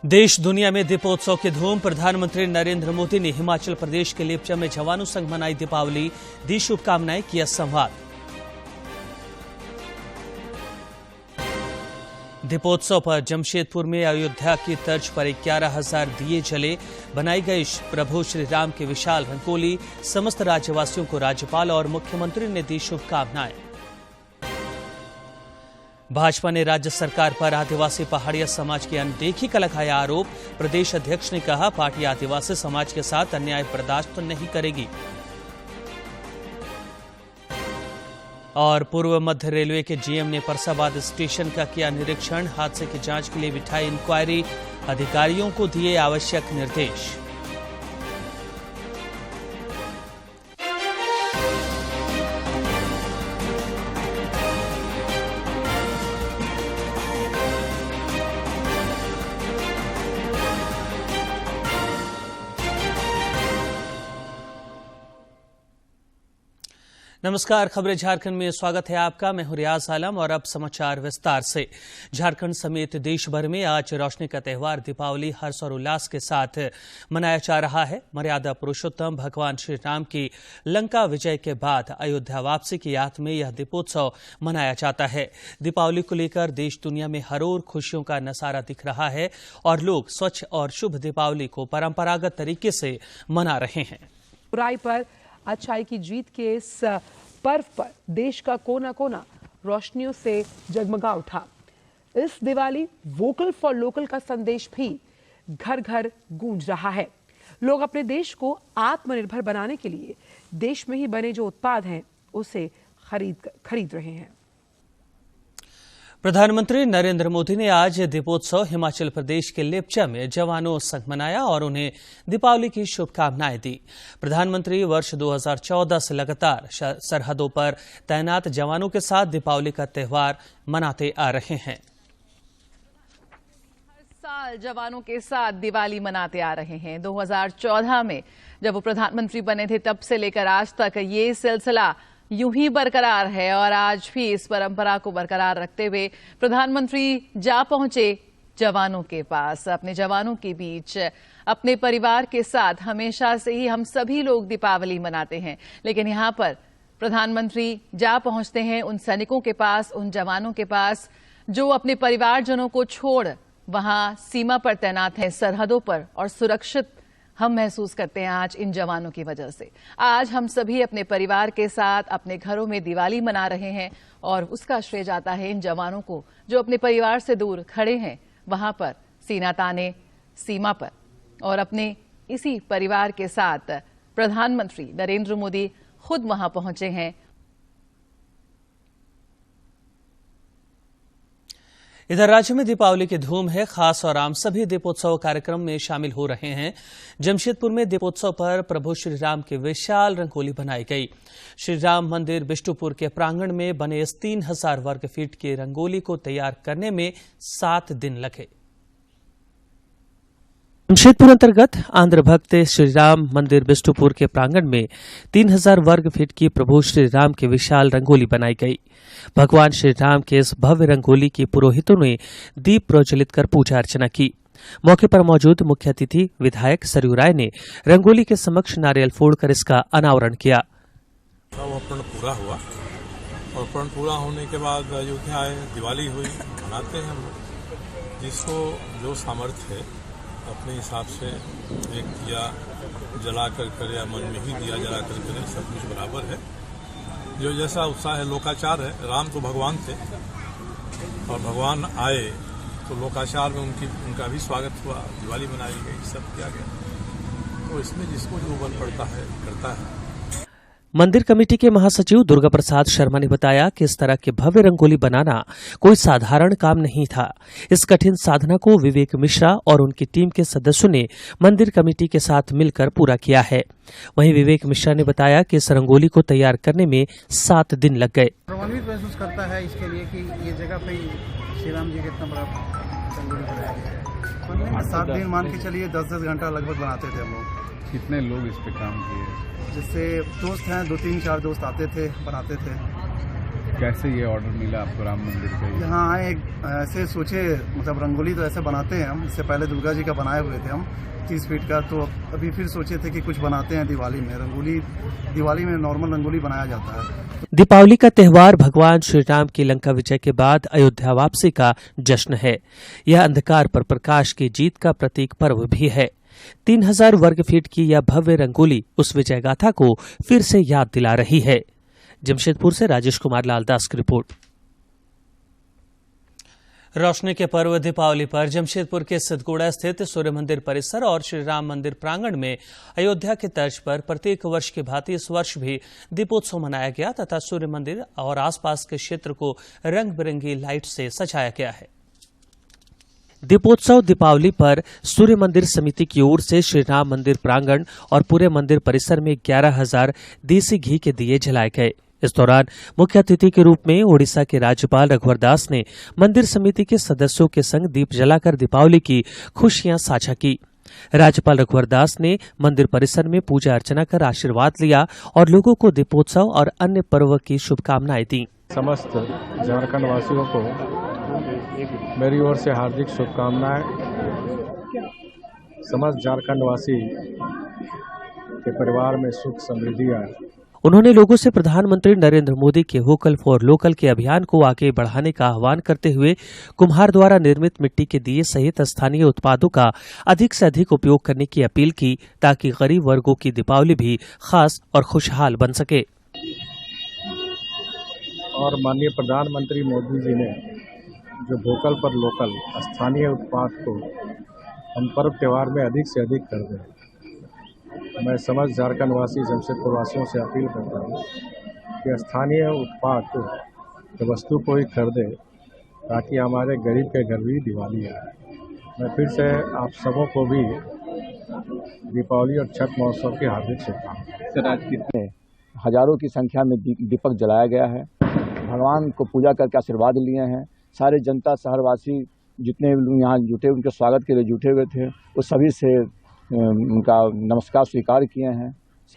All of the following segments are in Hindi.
देश दुनिया में दीपोत्सव की धूम। प्रधानमंत्री नरेंद्र मोदी ने हिमाचल प्रदेश के लेपचा में जवानों संग मनाई दीपावली, दी शुभकामनाएं, किया संवाद। दीपोत्सव पर जमशेदपुर में अयोध्या की तर्ज पर 11,000 दिए जले, बनाई गई प्रभु श्री राम की विशाल रंगोली। समस्त राज्यवासियों को राज्यपाल और मुख्यमंत्री ने दी शुभकामनाएं। भाजपा ने राज्य सरकार पर आदिवासी पहाड़िया समाज की अनदेखी का लगाया आरोप। प्रदेश अध्यक्ष ने कहा, पार्टी आदिवासी समाज के साथ अन्याय बर्दाश्त नहीं करेगी। और पूर्व मध्य रेलवे के जीएम ने परसाबाद स्टेशन का किया निरीक्षण। हादसे की जांच के लिए बिठाई इंक्वायरी, अधिकारियों को दिए आवश्यक निर्देश। नमस्कार, खबरें झारखंड में स्वागत है आपका। मैं हूं रियाज आलम और अब समाचार विस्तार से। झारखंड समेत देश भर में आज रोशनी का त्यौहार दीपावली हर्ष और उल्लास के साथ मनाया जा रहा है। मर्यादा पुरुषोत्तम भगवान श्री राम की लंका विजय के बाद अयोध्या वापसी की याद में यह दीपोत्सव मनाया जाता है। दीपावली को लेकर देश दुनिया में हर ओर खुशियों का नजारा दिख रहा है और लोग स्वच्छ और शुभ दीपावली को परंपरागत तरीके से मना रहे हैं। बुराई पर अच्छाई की जीत के इस पर्व पर देश का कोना कोना रोशनियों से जगमगा उठा। इस दिवाली वोकल फॉर लोकल का संदेश भी घर घर गूंज रहा है। लोग अपने देश को आत्मनिर्भर बनाने के लिए देश में ही बने जो उत्पाद हैं उसे खरीद रहे हैं। प्रधानमंत्री नरेंद्र मोदी ने आज दीपोत्सव हिमाचल प्रदेश के लेपचा में जवानों संग मनाया और उन्हें दीपावली की शुभकामनाएं दी। प्रधानमंत्री वर्ष 2014 से लगातार सरहदों पर तैनात जवानों के साथ दीपावली का त्यौहार मनाते आ रहे हैं। हर साल जवानों के साथ दिवाली मनाते आ रहे हैं। 2014 में जब वो प्रधानमंत्री बने थे तब से लेकर आज तक ये सिलसिला यूं ही बरकरार है और आज भी इस परंपरा को बरकरार रखते हुए प्रधानमंत्री जा पहुंचे जवानों के पास, अपने जवानों के बीच। अपने परिवार के साथ हमेशा से ही हम सभी लोग दीपावली मनाते हैं, लेकिन यहां पर प्रधानमंत्री जा पहुंचते हैं उन सैनिकों के पास, उन जवानों के पास जो अपने परिवारजनों को छोड़ वहां सीमा पर तैनात हैं, सरहदों पर, और सुरक्षित हम महसूस करते हैं आज इन जवानों की वजह से। आज हम सभी अपने परिवार के साथ अपने घरों में दिवाली मना रहे हैं और उसका श्रेय जाता है इन जवानों को जो अपने परिवार से दूर खड़े हैं वहां पर सीना ताने सीमा पर। और अपने इसी परिवार के साथ प्रधानमंत्री नरेंद्र मोदी खुद वहां पहुंचे हैं। इधर राज्य में दीपावली की धूम है। खास और आम सभी दीपोत्सव कार्यक्रम में शामिल हो रहे हैं। जमशेदपुर में दीपोत्सव पर प्रभु श्री राम की विशाल रंगोली बनाई गई। श्री राम मंदिर बिष्टुपुर के प्रांगण में बने इस 3,000 वर्ग फीट की रंगोली को तैयार करने में 7 दिन लगे। जमशेदपुर अंतर्गत आंध्र भक्त श्री राम मंदिर बिष्टुपुर के प्रांगण में 3,000 वर्ग फीट की प्रभु श्री राम की विशाल रंगोली बनाई गई। भगवान श्री राम के इस भव्य रंगोली की पुरोहितों ने दीप प्रज्वलित कर पूजा अर्चना की। मौके पर मौजूद मुख्य अतिथि विधायक सरयू राय ने रंगोली के समक्ष नारियल फोड़कर इसका अनावरण किया। प्रण पूरा हुआ और प्रण पूरा होने के बाद अयोध्या आए, दिवाली हुई, मनाते हैं हम लोग। जिसको जो सामर्थ्य है अपने हिसाब से एक दिया जला कर करे या मन में ही दिया जला कर करे, सब कुछ बराबर है। जो जैसा उत्साह है, लोकाचार है। राम तो भगवान थे और भगवान आए तो लोकाचार में उनका भी स्वागत हुआ, दिवाली मनाई गई, सब किया गया। तो इसमें जिसको जो बल पड़ता है करता है। मंदिर कमेटी के महासचिव दुर्गा प्रसाद शर्मा ने बताया कि इस तरह के भव्य रंगोली बनाना कोई साधारण काम नहीं था। इस कठिन साधना को विवेक मिश्रा और उनकी टीम के सदस्यों ने मंदिर कमेटी के साथ मिलकर पूरा किया है। वहीं विवेक मिश्रा ने बताया कि इस रंगोली को तैयार करने में 7 दिन लग गए। प्रभावित महसूस करता है इसके लिए कि ये जगह पे श्री राम जी का इतना बड़ा रंगोली बनाया गया है। 7 दिन मान के चलिए, 10-10 घंटा लगभग बनाते थे हम लोग। कितने लोग इस पे काम किए? जैसे दोस्त हैं, 2-3-4 दोस्त आते थे, बनाते थे। कैसे ये ऑर्डर मिला आपको राम मंदिर का? यहाँ आए ऐसे सोचे, मतलब रंगोली तो ऐसे बनाते हैं हम, इससे पहले दुर्गा जी का बनाए हुए थे हम 30 फीट का, तो अभी फिर सोचे थे कि कुछ बनाते हैं दिवाली में। रंगोली दिवाली में नॉर्मल रंगोली बनाया जाता है। दीपावली का त्योहार भगवान श्री राम की लंका विजय के बाद अयोध्या वापसी का जश्न है। यह अंधकार पर प्रकाश की जीत का प्रतीक पर्व भी है। 3000 वर्ग फीट की यह भव्य रंगोली उस विजय गाथा को फिर से याद दिला रही है। जमशेदपुर से राजेश कुमार लालदास की रिपोर्ट। रोशनी के पर्व दीपावली पर जमशेदपुर के सिद्धगुड़ा स्थित सूर्य मंदिर परिसर और श्री राम मंदिर प्रांगण में अयोध्या के तर्ज पर प्रत्येक वर्ष की भांति इस वर्ष भी दीपोत्सव मनाया गया तथा सूर्य मंदिर और आसपास के क्षेत्र को रंग बिरंगी लाइट से सजाया गया है। दीपोत्सव दीपावली पर सूर्य मंदिर समिति की ओर से श्री राम मंदिर प्रांगण और पूरे मंदिर परिसर में 11,000 देसी घी के दिए जलाए गए। इस दौरान मुख्य अतिथि के रूप में ओडिशा के राज्यपाल रघुवर दास ने मंदिर समिति के सदस्यों के संग दीप जलाकर दीपावली की खुशियां साझा की। राज्यपाल रघुवर दास ने मंदिर परिसर में पूजा अर्चना कर आशीर्वाद लिया और लोगों को दीपोत्सव और अन्य पर्व की शुभकामनाएं दी। समस्त झारखंड वासियों को मेरी ओर से हार्दिक शुभकामनाएं। समस्त झारखंड वासी के परिवार में सुख समृद्धि आए। उन्होंने लोगों से प्रधानमंत्री नरेंद्र मोदी के वोकल फॉर लोकल के अभियान को आगे बढ़ाने का आह्वान करते हुए कुम्हार द्वारा निर्मित मिट्टी के दिए सहित स्थानीय उत्पादों का अधिक से अधिक उपयोग करने की अपील की ताकि गरीब वर्गों की दीपावली भी खास और खुशहाल बन सके। और माननीय प्रधानमंत्री मोदी जी ने जो वोकल फॉर लोकल स्थानीय उत्पाद को हम पर्व त्यौहार में अधिक से अधिक कर दें। मैं समस्त झारखंड वासी जमशेदपुर वासियों से अपील करता हूँ कि स्थानीय उत्पाद की वस्तु को ही खरीदें ताकि हमारे गरीब के घर भी दिवाली आए। मैं फिर से आप सबों को भी दीपावली और छठ महोत्सव की हार्दिक शुभकामनाएं। हजारों की संख्या में दीपक जलाया गया है। भगवान को पूजा करके आशीर्वाद लिए हैं। सारे जनता शहरवासी जितने लोग यहाँ जुटे उनके स्वागत के लिए जुटे हुए थे, वो सभी से उनका नमस्कार स्वीकार किए हैं।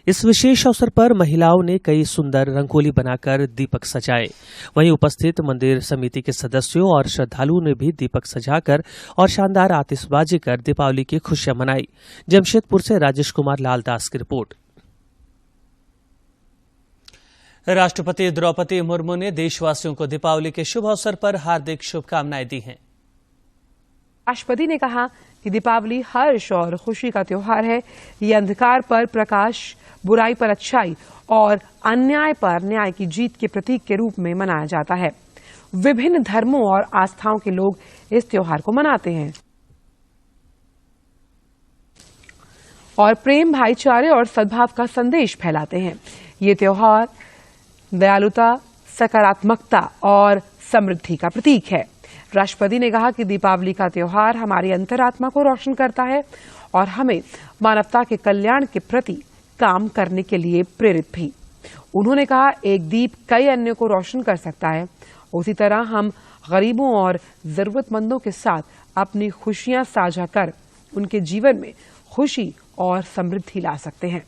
इस विशेष अवसर पर महिलाओं ने कई सुंदर रंगोली बनाकर दीपक सजाए। वहीं उपस्थित मंदिर समिति के सदस्यों और श्रद्धालुओं ने भी दीपक सजाकर और शानदार आतिशबाजी कर दीपावली की खुशियां मनाई। जमशेदपुर से राजेश कुमार लालदास की रिपोर्ट। राष्ट्रपति द्रौपदी मुर्मू ने देशवासियों को दीपावली के शुभ अवसर पर हार्दिक शुभकामनाएं दी हैं। राष्ट्रपति ने कहा कि दीपावली हर्ष और खुशी का त्योहार है। ये अंधकार पर प्रकाश, बुराई पर अच्छाई और अन्याय पर न्याय की जीत के प्रतीक के रूप में मनाया जाता है। विभिन्न धर्मों और आस्थाओं के लोग इस त्योहार को मनाते हैं और प्रेम, भाईचारे और सद्भाव का संदेश फैलाते हैं। ये त्योहार दयालुता, सकारात्मकता और समृद्धि का प्रतीक है। राष्ट्रपति ने कहा कि दीपावली का त्योहार हमारी अंतरात्मा को रोशन करता है और हमें मानवता के कल्याण के प्रति काम करने के लिए प्रेरित भी। उन्होंने कहा, एक दीप कई अन्य को रोशन कर सकता है, उसी तरह हम गरीबों और जरूरतमंदों के साथ अपनी खुशियां साझा कर उनके जीवन में खुशी और समृद्धि ला सकते हैं।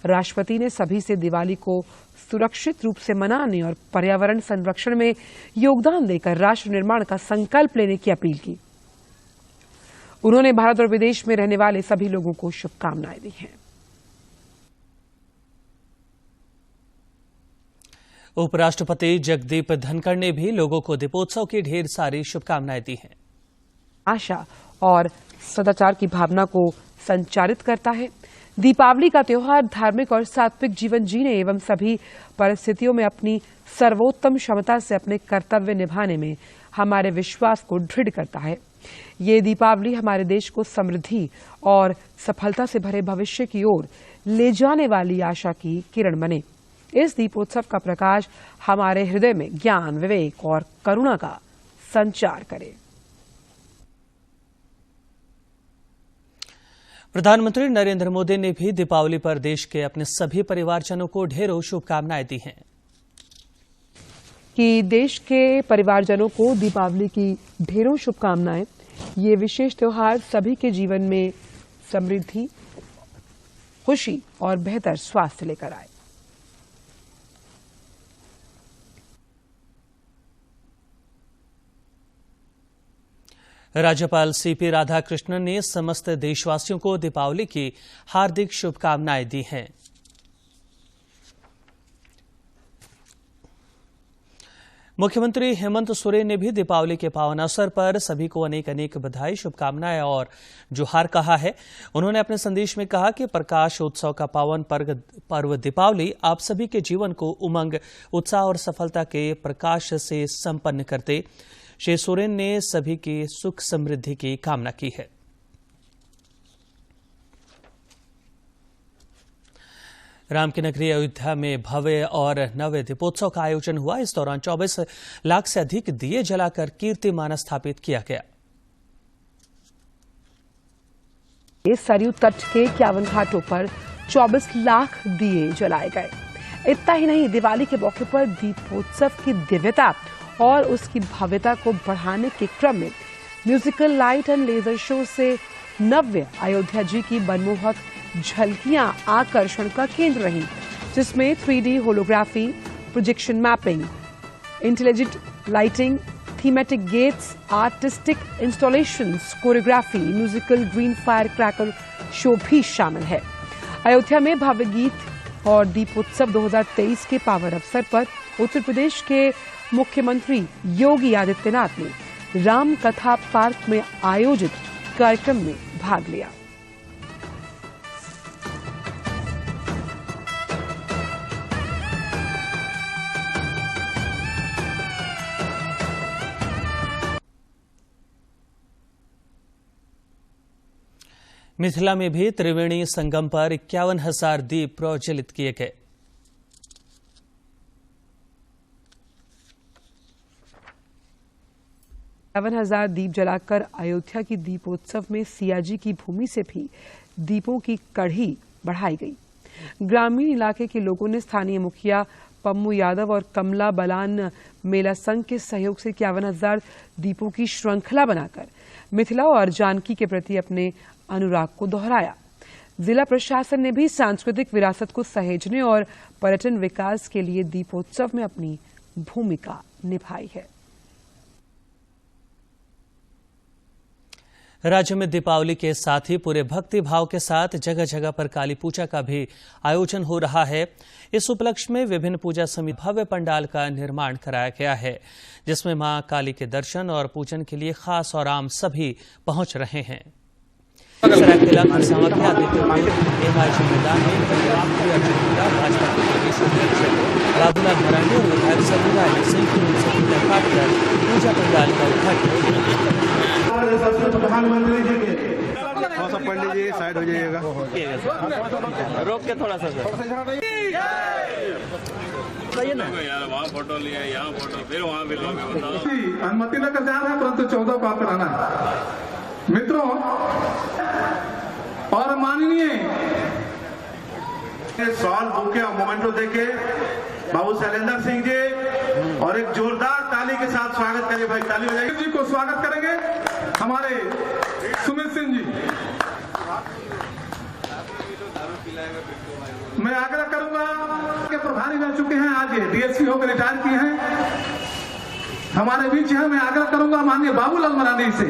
राष्ट्रपति ने सभी से दिवाली को सुरक्षित रूप से मनाने और पर्यावरण संरक्षण में योगदान देकर राष्ट्र निर्माण का संकल्प लेने की अपील की। उन्होंने भारत और विदेश में रहने वाले सभी लोगों को शुभकामनाएं दी हैं। उपराष्ट्रपति जगदीप धनखड़ ने भी लोगों को दीपोत्सव की ढेर सारी शुभकामनाएं दी हैं। आशा और सदाचार की भावना को संचारित करता है। दीपावली का त्योहार धार्मिक और सात्विक जीवन जीने एवं सभी परिस्थितियों में अपनी सर्वोत्तम क्षमता से अपने कर्तव्य निभाने में हमारे विश्वास को दृढ़ करता है। ये दीपावली हमारे देश को समृद्धि और सफलता से भरे भविष्य की ओर ले जाने वाली आशा की किरण बने। इस दीपोत्सव का प्रकाश हमारे हृदय में ज्ञान, विवेक और करुणा का संचार करे। प्रधानमंत्री नरेंद्र मोदी ने भी दीपावली पर देश के अपने सभी परिवारजनों को ढेरों शुभकामनाएं दी हैं। कि देश के परिवारजनों को दीपावली की ढेरों शुभकामनाएं। ये विशेष त्योहार सभी के जीवन में समृद्धि, खुशी और बेहतर स्वास्थ्य लेकर आए। राज्यपाल सीपी राधाकृष्णन ने समस्त देशवासियों को दीपावली की हार्दिक शुभकामनाएं दी हैं। मुख्यमंत्री हेमंत सोरेन ने भी दीपावली के पावन अवसर पर सभी को अनेक अनेक बधाई, शुभकामनाएं और जोहार कहा है। उन्होंने अपने संदेश में कहा कि प्रकाश उत्सव का पावन पर्व दीपावली आप सभी के जीवन को उमंग, उत्साह और सफलता के प्रकाश से संपन्न करते। श्री सोरेन ने सभी की सुख समृद्धि की कामना की है। राम की नगरी अयोध्या में भव्य और नव्य दीपोत्सव का आयोजन हुआ। इस दौरान 24 लाख से अधिक दिए जलाकर कीर्तिमान स्थापित किया गया। इस सरयू तट के 51 घाटों पर 24 लाख दिए जलाए गए। इतना ही नहीं, दिवाली के मौके पर दीपोत्सव की दिव्यता और उसकी भव्यता को बढ़ाने के क्रम में musical light and laser show से नव्य अयोध्या जी की मनमोहक झलकियां आकर्षण का केंद्र रही, जिसमें 3D holography, projection mapping, intelligent lighting, thematic gates, artistic installations, choreography, musical green fire cracker show भी शामिल है। अयोध्या में भव्य गीत और दीपोत्सव 2023 के पावन अवसर पर उत्तर प्रदेश के मुख्यमंत्री योगी आदित्यनाथ ने राम कथा पार्क में आयोजित कार्यक्रम में भाग लिया। मिथिला में भी त्रिवेणी संगम पर 51,000 दीप प्रज्वलित किए गए। हजार दीप जलाकर अयोध्या की दीपोत्सव में सियाजी की भूमि से भी दीपों की कड़ी बढ़ाई गई। ग्रामीण इलाके के लोगों ने स्थानीय मुखिया पम्मू यादव और कमला बलान मेला संघ के सहयोग से 51,000 दीपों की श्रृंखला बनाकर मिथिला और जानकी के प्रति अपने अनुराग को दोहराया। जिला प्रशासन ने भी सांस्कृतिक विरासत को सहेजने और पर्यटन विकास के लिए दीपोत्सव में अपनी भूमिका निभाई है। राज्य में दीपावली के साथ ही पूरे भक्ति भाव के साथ जगह जगह पर काली पूजा का भी आयोजन हो रहा है। इस उपलक्ष्य में विभिन्न पूजा समिति भव्य पंडाल का निर्माण कराया गया है, जिसमें मां काली के दर्शन और पूजन के लिए खास और आम सभी पहुंच रहे हैं। सरायकेला खरसावां के आदित्यपुर एमआईजी मैदान में भाजपा के प्रदेश अध्यक्ष बाबूलाल मरांडी और विधायक सरयू ने संयुक्त रूप से पूजा पाठ कर पूजा पंडाल का उद्घाटन किया। प्रधानमंत्री जी के थोड़ा सा पंडित जी साइड हो जाइएगा, रोक के थोड़ा सा यार वहाँ फोटो लिया, यहाँ फोटो, फिर वहाँ भी लोग अनुमति लेकर जा रहे हैं, परंतु 14 को आपको रहना है मित्रों। और माननीय सॉल बुके और मोमेंटो देके बाबू शैलेंद्र सिंह जी और एक जोरदार ताली के साथ स्वागत करिए भाई, ताली बजाइए। जी को स्वागत करेंगे हमारे सुमित सिंह जी। मैं आग्रह करूंगा कि प्रभारी रह चुके हैं, आज डीएसपी होकर रिटायर किए हैं, हमारे बीच हैं। मैं आग्रह करूंगा माननीय बाबूलाल मरांडी से,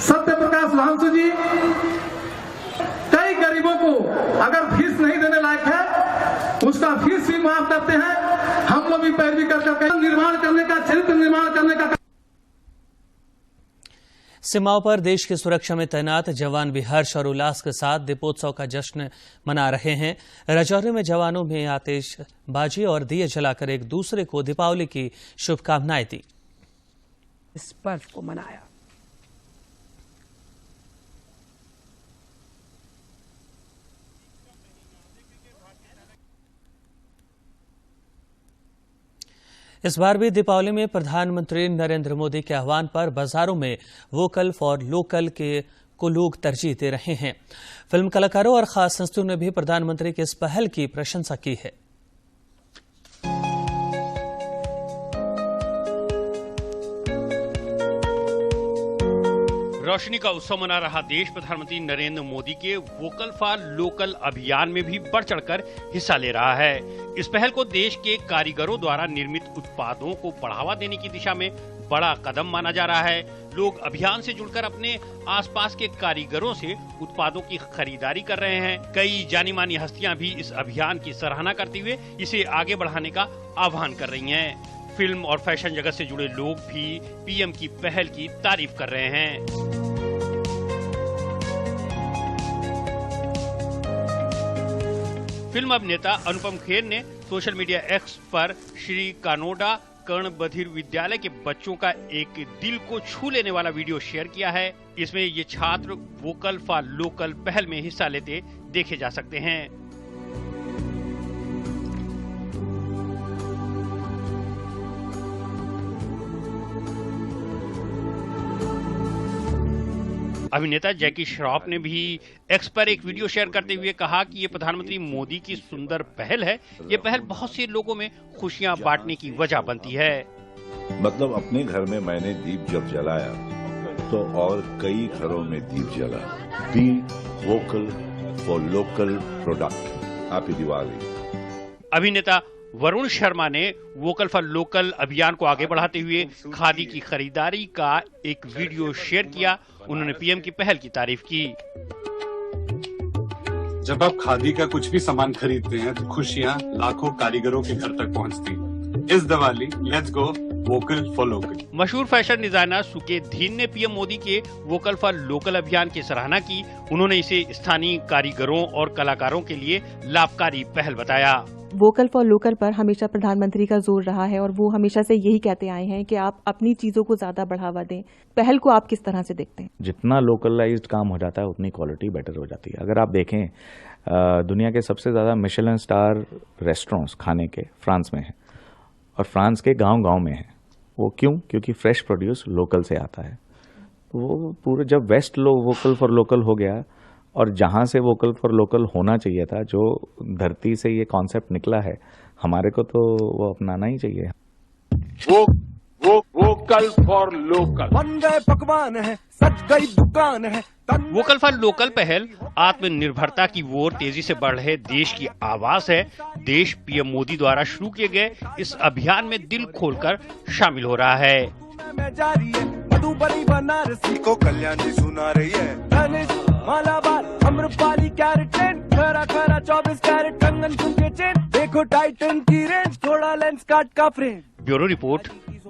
सत्य प्रकाश वंश जी, कई गरीबों को अगर फीस नहीं देने लायक है उसका फीस भी माफ करते हैं। हम लोग भी पैरवी करके निर्माण करने का, चरित्र निर्माण करने का। सीमाओं पर देश की सुरक्षा में तैनात जवान भी हर्ष और उल्लास के साथ दीपोत्सव का जश्न मना रहे हैं। राजौरी में जवानों में आतिशबाजी और दिए जलाकर एक दूसरे को दीपावली की शुभकामनाएं दी। इस पर्व को मनाया। इस बार भी दीपावली में प्रधानमंत्री नरेंद्र मोदी के आह्वान पर बाजारों में वोकल फॉर लोकल को लोग तरजीह दे रहे हैं। फिल्म कलाकारों और खास हस्तियों ने भी प्रधानमंत्री की इस पहल की प्रशंसा की है। रोशनी का उत्सव मना रहा देश प्रधानमंत्री नरेंद्र मोदी के वोकल फॉर लोकल अभियान में भी बढ़ चढ़कर हिस्सा ले रहा है। इस पहल को देश के कारीगरों द्वारा निर्मित उत्पादों को बढ़ावा देने की दिशा में बड़ा कदम माना जा रहा है। लोग अभियान से जुड़कर अपने आसपास के कारीगरों से उत्पादों की खरीदारी कर रहे हैं। कई जानी मानी हस्तियां भी इस अभियान की सराहना करते हुए इसे आगे बढ़ाने का आह्वान कर रही हैं। फिल्म और फैशन जगत से जुड़े लोग भी पीएम की पहल की तारीफ कर रहे हैं। फिल्म अभिनेता अनुपम खेर ने सोशल मीडिया एक्स पर श्री कानोडा कर्ण बधिर विद्यालय के बच्चों का एक दिल को छू लेने वाला वीडियो शेयर किया है। इसमें ये छात्र वोकल फॉर लोकल पहल में हिस्सा लेते देखे जा सकते हैं। अभिनेता जैकी श्रॉफ ने भी एक्स पर एक वीडियो शेयर करते हुए कहा कि ये प्रधानमंत्री मोदी की सुंदर पहल है। ये पहल बहुत से लोगों में खुशियां बांटने की वजह बनती है। मतलब अपने घर में मैंने दीप जब जलाया तो और कई घरों में दीप जला। Be vocal for local product. Happy Diwali. अभिनेता वरुण शर्मा ने वोकल फॉर लोकल अभियान को आगे बढ़ाते हुए खादी की खरीदारी का एक वीडियो शेयर किया। उन्होंने पीएम की पहल की तारीफ की। जब आप खादी का कुछ भी सामान खरीदते हैं तो खुशियां लाखों कारीगरों के घर तक पहुंचती हैं। इस Diwali let's go vocal for local. मशहूर फैशन डिजाइनर सुकेत धीन ने पीएम मोदी के वोकल फॉर लोकल अभियान की सराहना की। उन्होंने इसे स्थानीय कारीगरों और कलाकारों के लिए लाभकारी पहल बताया। वोकल फॉर लोकल पर हमेशा प्रधानमंत्री का जोर रहा है और वो हमेशा से यही कहते आए हैं कि आप अपनी चीजों को ज्यादा बढ़ावा दें। पहल को आप किस तरह से देखते हैं? जितना लोकलाइज्ड काम हो जाता है उतनी क्वालिटी बेटर हो जाती है। अगर आप देखें दुनिया के सबसे ज्यादा मिशेलिन स्टार रेस्टोरेंट्स खाने के फ्रांस में है और फ्रांस के गांव-गांव में है। वो क्यों? क्योंकि फ्रेश प्रोड्यूस लोकल से आता है। वो पूरे जब वेस्ट वोकल फॉर लोकल हो गया और जहां से वोकल फॉर लोकल होना चाहिए था, जो धरती से ये कॉन्सेप्ट निकला है, हमारे को तो वो अपनाना ही चाहिए। वोकल फॉर लोकल बन गए पकवान है, सज गई दुकान है। वोकल फॉर लोकल पहल आत्मनिर्भरता की ओर तेजी से बढ़ रहे देश की आवाज है। देश पीएम मोदी द्वारा शुरू किए गए इस अभियान में दिल खोलकर शामिल हो रहा है। मधुबनी बनारसी को कल्याण जी सुना रही है। मालाबार अम्रपाली कैरेट लेन, खरा खरा 24 कैरेट कंगन झुमके चेन। देखो टाइटन की रेंज, थोड़ा लेंस काट का frame. Bureau report,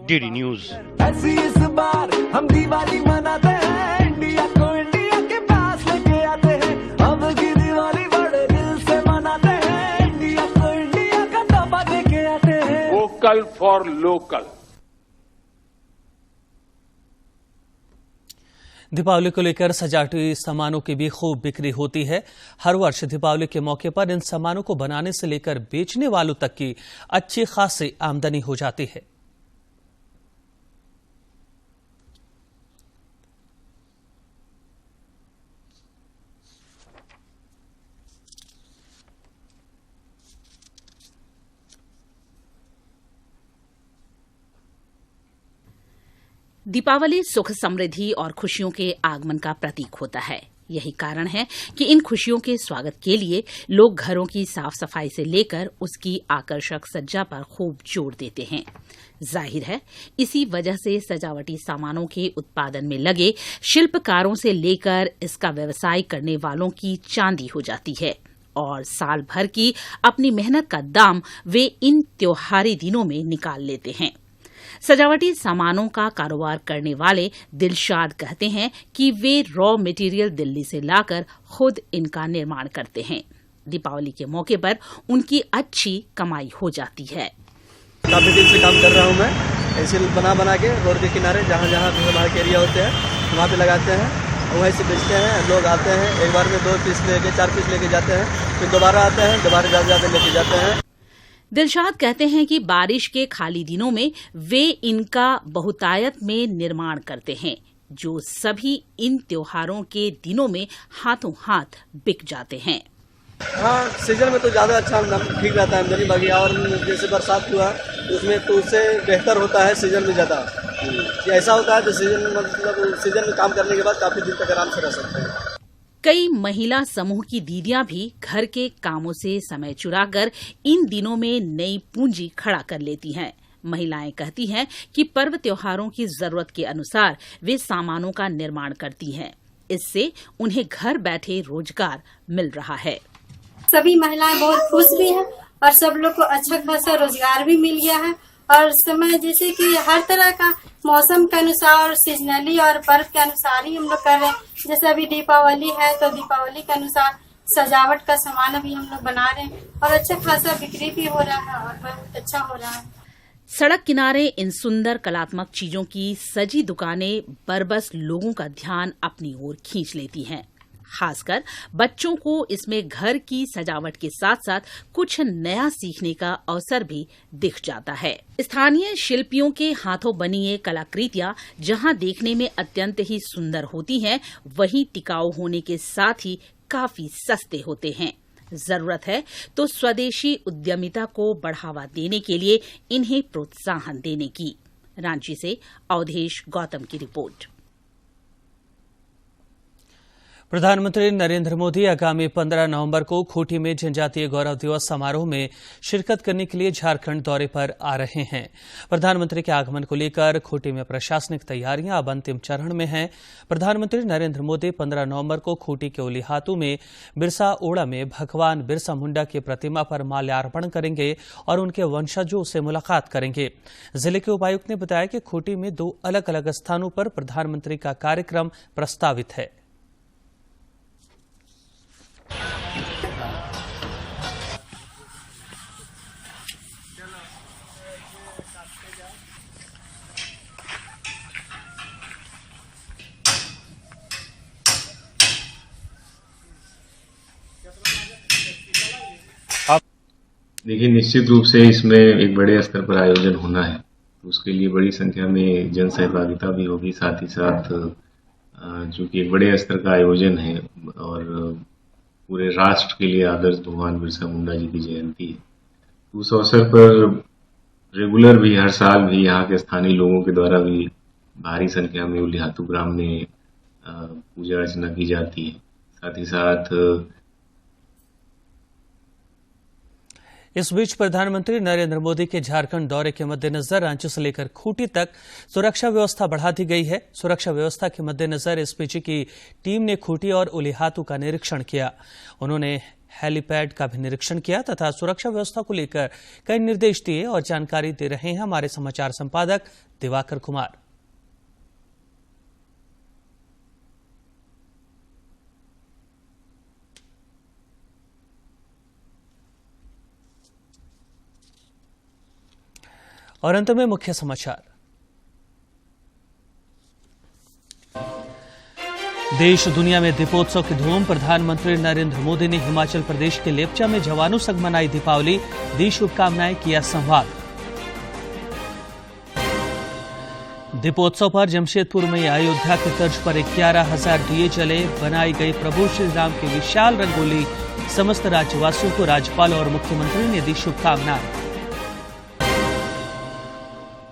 DD news. ऐसी इस बार हम दिवाली मनाते हैं, इंडिया को इंडिया के पास लेके आते हैं। अब की दिवाली बड़े दिल से मनाते हैं, इंडिया को इंडिया का तोहफा देके आते हैं। Vocal for local. दीपावली को लेकर सजावटी सामानों की भी खूब बिक्री होती है। हर वर्ष दीपावली के मौके पर इन सामानों को बनाने से लेकर बेचने वालों तक की अच्छी खासी आमदनी हो जाती है। दीपावली सुख, समृद्धि और खुशियों के आगमन का प्रतीक होता है। यही कारण है कि इन खुशियों के स्वागत के लिए लोग घरों की साफ सफाई से लेकर उसकी आकर्षक सज्जा पर खूब जोर देते हैं। जाहिर है, इसी वजह से सजावटी सामानों के उत्पादन में लगे शिल्पकारों से लेकर इसका व्यवसाय करने वालों की चांदी हो जाती है और साल भर की अपनी मेहनत का दाम वे इन त्योहारी दिनों में निकाल लेते हैं। सजावटी सामानों का कारोबार करने वाले दिलशाद कहते हैं कि वे रॉ मटेरियल दिल्ली से लाकर खुद इनका निर्माण करते हैं। दीपावली के मौके पर उनकी अच्छी कमाई हो जाती है। काफी दिन से काम कर रहा हूँ मैं, ऐसे बना के रोड के किनारे जहाँ जहाँ भीड़ के एरिया होते हैं वहाँ पे लगाते हैं, वहीं से बेचते हैं। लोग आते हैं, एक बार में 2 पीस लेके 4 पीस लेके जाते हैं, फिर दोबारा आते हैं, दोबारा ज्यादा लेके जाते हैं। दिलशाद कहते हैं कि बारिश के खाली दिनों में वे इनका बहुतायत में निर्माण करते हैं, जो सभी इन त्योहारों के दिनों में हाथों हाथ बिक जाते हैं। हाँ, सीजन में तो ज्यादा अच्छा ठीक रहता है आमदनी, बाकी और जैसे बरसात हुआ उसमें तो उससे बेहतर होता है सीजन में ज्यादा। कि ऐसा होता है तो सीजन में काम करने के बाद काफी दिन तक आराम से रह सकते हैं। कई महिला समूह की दीदियां भी घर के कामों से समय चुराकर इन दिनों में नई पूंजी खड़ा कर लेती हैं। महिलाएं कहती हैं कि पर्व त्योहारों की जरूरत के अनुसार वे सामानों का निर्माण करती हैं। इससे उन्हें घर बैठे रोजगार मिल रहा है। सभी महिलाएं बहुत खुश भी हैं और सब लोग को अच्छा खासा रोजगार भी मिल गया है। और समय जैसे कि हर तरह का मौसम के अनुसार सीजनली और पर्व के अनुसार ही हम लोग कर रहे हैं। जैसे अभी दीपावली है तो दीपावली के अनुसार सजावट का सामान अभी हम लोग बना रहे हैं और अच्छा खासा बिक्री भी हो रहा है और बहुत अच्छा हो रहा है। सड़क किनारे इन सुंदर कलात्मक चीजों की सजी दुकानें बरबस लोगों का ध्यान अपनी ओर खींच लेती हैं। खासकर बच्चों को इसमें घर की सजावट के साथ साथ कुछ नया सीखने का अवसर भी दिख जाता है। स्थानीय शिल्पियों के हाथों बनी ये कलाकृतियां जहां देखने में अत्यंत ही सुंदर होती हैं, वहीं टिकाऊ होने के साथ ही काफी सस्ते होते हैं। जरूरत है तो स्वदेशी उद्यमिता को बढ़ावा देने के लिए इन्हें प्रोत्साहन देने की। रांची से अवधेश गौतम की रिपोर्ट। प्रधानमंत्री नरेंद्र मोदी आगामी 15 नवंबर को खूंटी में जनजातीय गौरव दिवस समारोह में शिरकत करने के लिए झारखंड दौरे पर आ रहे हैं। प्रधानमंत्री के आगमन को लेकर खूंटी में प्रशासनिक तैयारियां अब अंतिम चरण में हैं। प्रधानमंत्री नरेंद्र मोदी 15 नवंबर को खूंटी के उलीहातू में बिरसा ओड़ा में भगवान बिरसा मुंडा की प्रतिमा पर माल्यार्पण करेंगे और उनके वंशजों से मुलाकात करेंगे। जिले के उपायुक्त ने बताया कि खूंटी में 2 अलग अलग स्थानों पर प्रधानमंत्री का कार्यक्रम प्रस्तावित है। देखिए, निश्चित रूप से इसमें एक बड़े स्तर पर आयोजन होना है, तो उसके लिए बड़ी संख्या में जन सहभागिता भी होगी। साथ ही साथ चूंकि एक बड़े स्तर का आयोजन है और पूरे राष्ट्र के लिए आदर्श भगवान बिरसा मुंडा जी की जयंती है, उस अवसर पर रेगुलर भी हर साल भी यहाँ के स्थानीय लोगों के द्वारा भी भारी संख्या में उलीहातू ग्राम में पूजा अर्चना की जाती है। साथ ही साथ इस बीच प्रधानमंत्री नरेंद्र मोदी के झारखंड दौरे के मद्देनजर रांची से लेकर खूंटी तक सुरक्षा व्यवस्था बढ़ा दी गई है। सुरक्षा व्यवस्था के मद्देनजर एसपीजी की टीम ने खूंटी और उलीहातू का निरीक्षण किया। उन्होंने हेलीपैड का भी निरीक्षण किया तथा सुरक्षा व्यवस्था को लेकर कई निर्देश दिए और जानकारी दे रहे हैं हमारे समाचार संपादक दिवाकर कुमार। और अंत में मुख्य समाचार। देश दुनिया में दीपोत्सव की धूम। प्रधानमंत्री नरेंद्र मोदी ने हिमाचल प्रदेश के लेपचा में जवानों संग मनाई दीपावली, दी शुभकामनाएं, किया संवाद। दीपोत्सव पर जमशेदपुर में अयोध्या की तर्ज पर 11,000 दिए जले, बनाई गई प्रभु श्री राम की विशाल रंगोली। समस्त राज्यवासियों को राज्यपाल और मुख्यमंत्री ने दी शुभकामनाएं।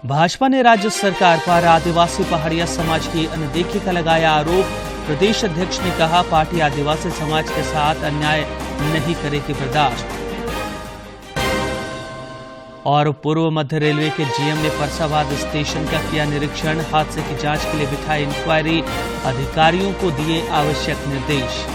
भाजपा ने राज्य सरकार पर आदिवासी पहाड़िया समाज की अनदेखी का लगाया आरोप। प्रदेश अध्यक्ष ने कहा, पार्टी आदिवासी समाज के साथ अन्याय नहीं करेगी बर्दाश्त। और पूर्व मध्य रेलवे के जीएम ने परसावाद स्टेशन का किया निरीक्षण। हादसे की जांच के लिए बिठाई इंक्वायरी, अधिकारियों को दिए आवश्यक निर्देश।